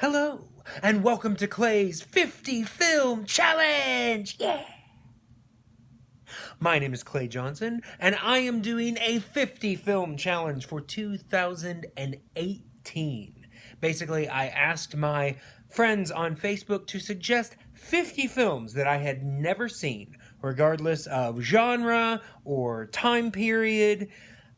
Hello, and welcome to Clay's 50 Film Challenge! Yeah! My name is Clay Johnson, and I am doing a 50 film challenge for 2018. Basically, I asked my friends on Facebook to suggest 50 films that I had never seen, regardless of genre or time period.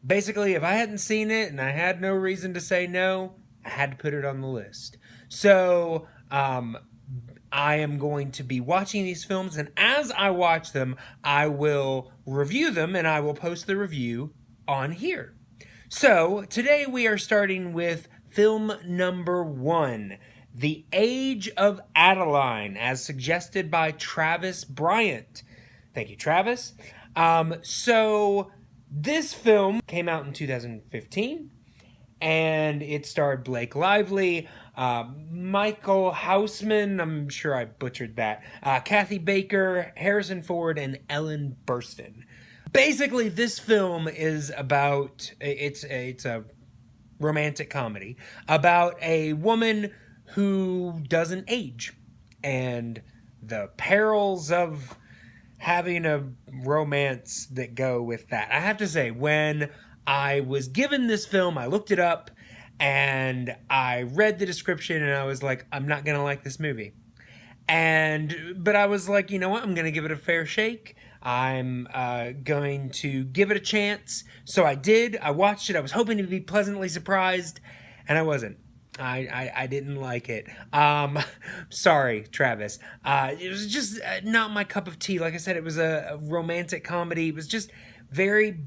Basically, if I hadn't seen it and I had no reason to say no, I had to put it on the list. So, I am going to be watching these films, and as I watch them, I will review them and I will post the review on here. So, today we are starting with film number 1, The Age of Adaline, as suggested by Travis Bryant. Thank you, Travis. This film came out in 2015, and it starred Blake Lively, Michael Houseman, I'm sure I butchered that, Kathy Baker, Harrison Ford, and Ellen Burstyn. Basically, this film is about, it's a romantic comedy about a woman who doesn't age, and the perils of having a romance that go with that. I have to say, when I was given this film, I looked it up and I read the description and I was like, I'm not gonna like this movie. But I was like, you know what? I'm gonna give it a fair shake. I'm going to give it a chance. So I did. I watched it. I was hoping to be pleasantly surprised, and I wasn't. I didn't like it. Sorry, Travis. It was just not my cup of tea. Like I said, it was a romantic comedy. It was just very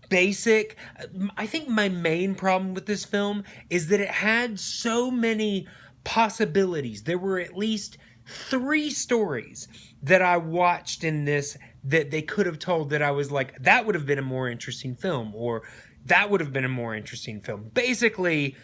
basic. I think my main problem with this film is that it had so many possibilities. There were at least 3 stories that I watched in this that they could have told that I was like, that would have been a more interesting film, or that would have been a more interesting film. Basically,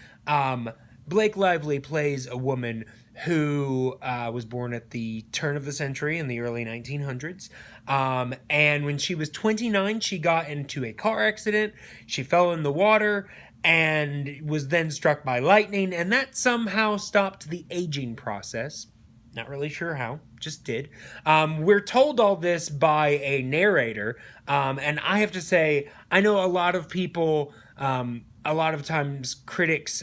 Blake Lively plays a woman who was born at the turn of the century in the early 1900s. And when she was 29, she got into a car accident. She fell in the water and was then struck by lightning, and that somehow stopped the aging process. Not really sure how, just did. We're told all this by a narrator, and I have to say, I know a lot of people, a lot of times critics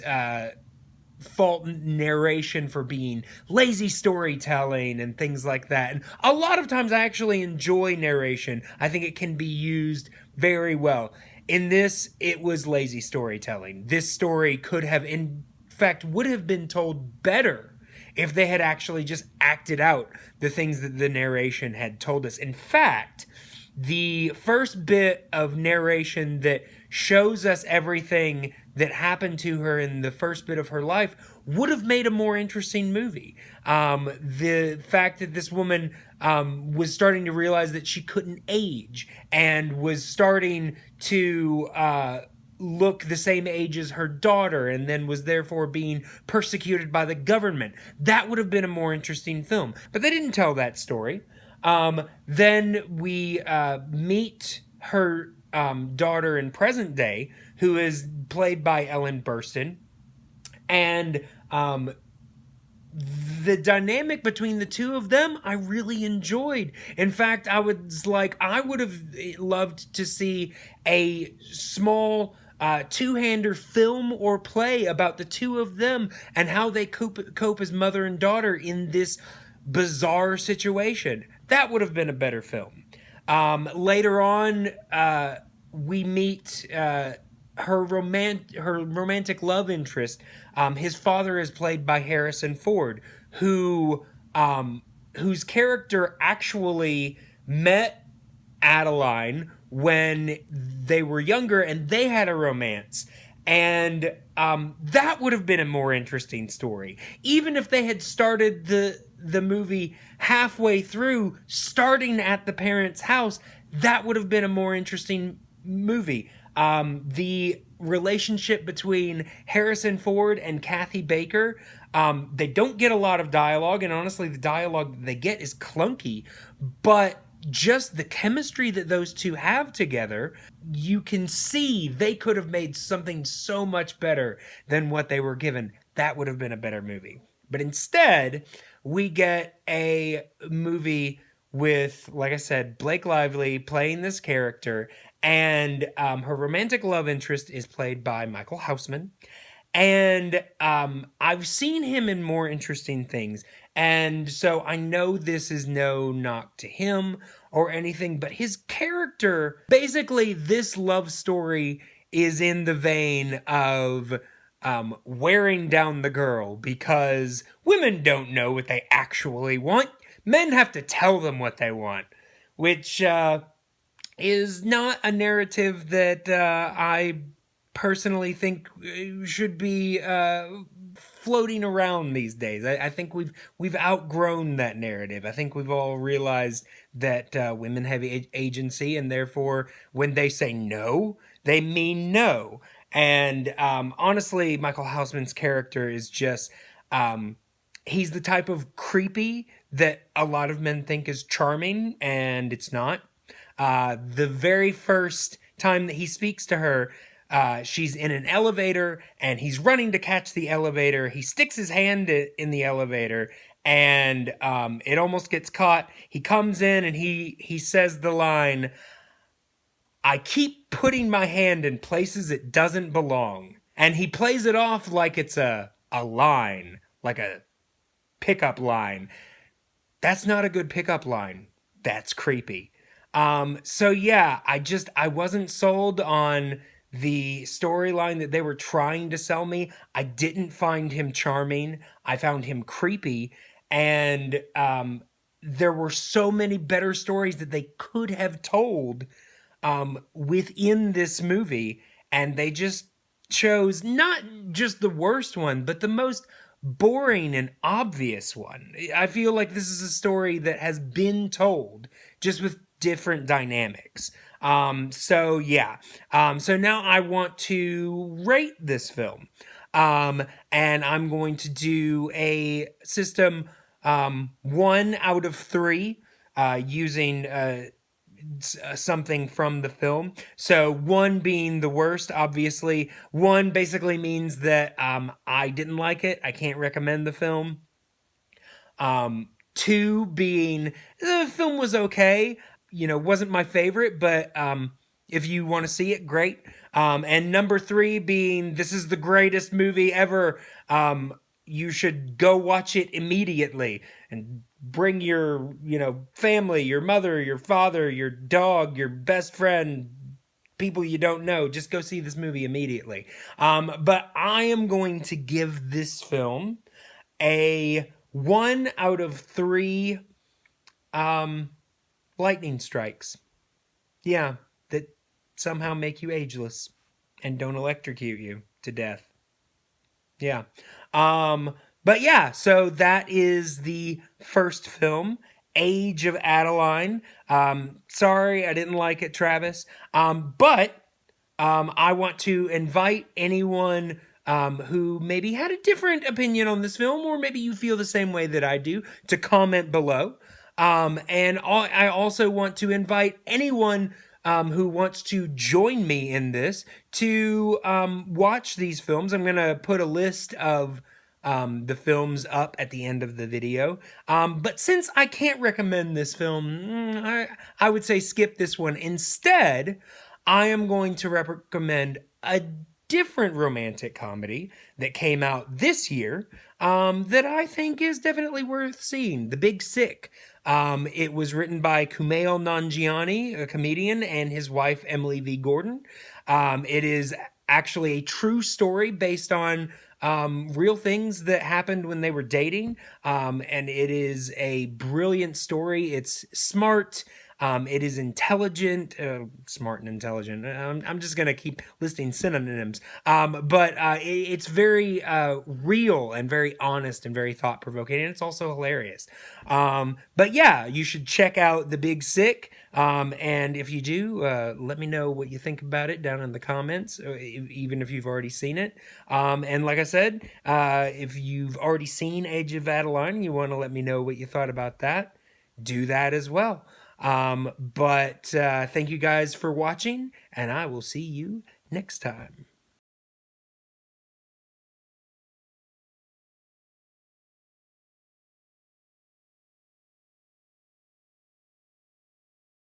fault narration for being lazy storytelling and things like that. And a lot of times I actually enjoy narration. I think it can be used very well. In this, it was lazy storytelling. This story could have, in fact, would have been told better if they had actually just acted out the things that the narration had told us. In fact, the first bit of narration that shows us everything that happened to her in the first bit of her life would have made a more interesting movie. The fact that this woman was starting to realize that she couldn't age and was starting to look the same age as her daughter, and then was therefore being persecuted by the government. That would have been a more interesting film. But they didn't tell that story. Then we meet her daughter in present day, who is played by Ellen Burstyn. And the dynamic between the two of them, I really enjoyed. In fact, I would have loved to see a small two-hander film or play about the two of them and how they cope as mother and daughter in this bizarre situation. That would have been a better film. Later on, we meet her romantic love interest. His father is played by Harrison Ford, whose character actually met Adaline when they were younger and they had a romance. And that would have been a more interesting story. Even if they had started the movie halfway through, starting at the parents' house, that would have been a more interesting movie. The relationship between Harrison Ford and Kathy Baker, they don't get a lot of dialogue, and honestly, the dialogue they get is clunky, but just the chemistry that those two have together, you can see they could have made something so much better than what they were given. That would have been a better movie. But instead, we get a movie with, like I said, Blake Lively playing this character, and her romantic love interest is played by Michael Houseman. And I've seen him in more interesting things. And so I know this is no knock to him or anything, but his character, basically, this love story is in the vein of wearing down the girl, because women don't know what they actually want. Men have to tell them what they want, which is not a narrative that I personally think should be floating around these days. I think we've outgrown that narrative. I think we've all realized that women have agency, and therefore when they say no, they mean no. And honestly, Michael Houseman's character is just he's the type of creepy that a lot of men think is charming, and it's not. The very first time that he speaks to her, she's in an elevator and he's running to catch the elevator. He sticks his hand in the elevator, and it almost gets caught. He comes in and he says the line, "I keep putting my hand in places it doesn't belong." And he plays it off like it's a line, like a pickup line. That's not a good pickup line. That's creepy. So yeah, I wasn't sold on the storyline that they were trying to sell me. I didn't find him charming. I found him creepy. And there were so many better stories that they could have told within this movie. And they just chose not just the worst one, but the most boring and obvious one. I feel like this is a story that has been told, just with different dynamics. So yeah. So now I want to rate this film. And I'm going to do a system 1 out of 3 using something from the film. So 1 being the worst, obviously. 1 basically means that I didn't like it. I can't recommend the film. 2 being the film was okay. Wasn't my favorite, but if you want to see it, great. And number 3 being this is the greatest movie ever. You should go watch it immediately and bring your, family, your mother, your father, your dog, your best friend, people you don't know. Just go see this movie immediately. But I am going to give this film a 1 out of 3 lightning strikes. Yeah, that somehow make you ageless and don't electrocute you to death. Yeah. But yeah, so that is the first film, Age of Adaline. Sorry, I didn't like it, Travis. But I want to invite anyone who maybe had a different opinion on this film, or maybe you feel the same way that I do, to comment below. And I also want to invite anyone who wants to join me in this to watch these films. I'm going to put a list of the films up at the end of the video. But since I can't recommend this film, I would say skip this one. Instead, I am going to recommend a different romantic comedy that came out this year that I think is definitely worth seeing, The Big Sick. It was written by Kumail Nanjiani, a comedian, and his wife, Emily V. Gordon. It is actually a true story based on real things that happened when they were dating. And it is a brilliant story. It's smart. It is intelligent, smart and intelligent. I'm just going to keep listing synonyms. But it's very real and very honest and very thought-provoking, and it's also hilarious. But yeah, you should check out The Big Sick. And if you do, let me know what you think about it down in the comments, even if you've already seen it. And like I said, if you've already seen Age of Adaline and you want to let me know what you thought about that, do that as well. But thank you guys for watching, and I will see you next time.